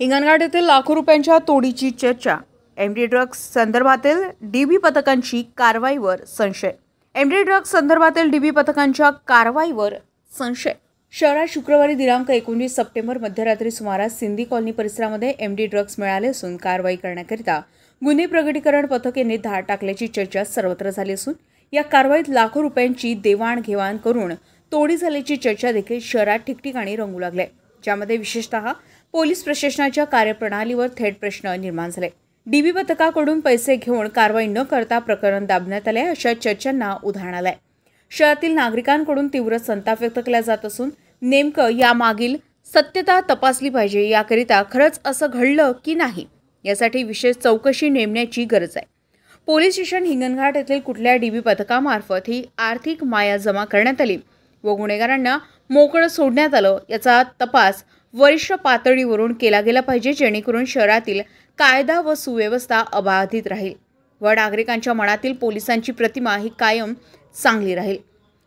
हिंगणघाट येथील लाखो रुपयांच्या तोडीची चर्चा। एमडी ड्रग्ज संदर्भातील डीबी पथकांची कारवाईवर संशय। एमडी ड्रग्ज संदर्भातील डीबी पथकांच्या कारवाईवर संशय। शहरात शुक्रवारी दिनांक 19 सप्टेंबर मध्यरात्री सुमारास सिंधी कॉलनी परिसरामध्ये एमडी ड्रग्ज मिळाले असून कारवाई करण्याकरिता गुन्हे प्रगटीकरण पथक यांनी धाड टाकल्याची चर्चा सर्वत्र झाली असून या कारवाईत लाखो रुपयांची देवाणघेवाण करून तोडी झाल्याची चर्चा देखील शहरात ठिकठिकाणी रंगू लागली, ज्यामध्ये विशेषतः पोलीस प्रशासनाच्या कार्यप्रणालीवर थेट प्रश्न निर्माण झाले। डीबी पथकाकडून पैसे घेऊन कारवाई न करता प्रकरण दाबण्यात आले अशा चर्चांना उधाण आलंय। शहरातील नागरिकांकडून तीव्र संताप व्यक्त केला जात असून नेमकं यामागील सत्यता तपासली पाहिजे। याकरिता खरंच असं घडलं की नाही यासाठी विशेष चौकशी नेमण्याची गरज आहे। पोलीस स्टेशन हिंगणघाट येथील कुठल्या डीबी पथकामार्फत ही आर्थिक माया जमा करण्यात आली व गुन्हेगारांना मोकळं सोडण्यात आलं याचा तपास वरिष्ठ पातळीवरून केला गेला पाहिजे, जेणेकरून शहरातील कायदा व सुव्यवस्था अबाधित राहील व नागरिकांच्या मनातील पोलिसांची प्रतिमा ही कायम चांगली राहील।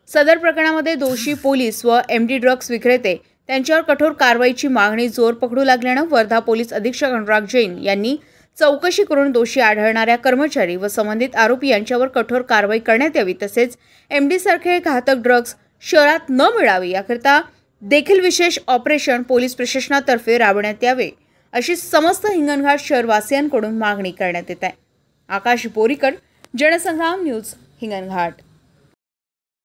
सदर प्रकरणामध्ये दोषी पोलीस व एमडी ड्रग्ज विक्रेते त्यांच्यावर कठोर कारवाईची मागणी जोर पकडू लागल्यानं वर्धा पोलीस अधीक्षक अनुराग जैन यांनी चौकशी करून दोषी आढळणाऱ्या कर्मचारी व संबंधित आरोपी यांच्यावर कठोर कारवाई करण्यात यावी, तसेच एमडी सारखे घातक ड्रग्ज शहरात न मिळावे याकरिता देखील विशेष ऑपरेशन पोलीस प्रशासनातर्फे राबवण्यात यावे अशी समस्त हिंगणघाट शहरवासियांकडून मागणी करण्यात येत आहे। आकाश बोरीकर, जनसंग्राम न्यूज, हिंगणघाट।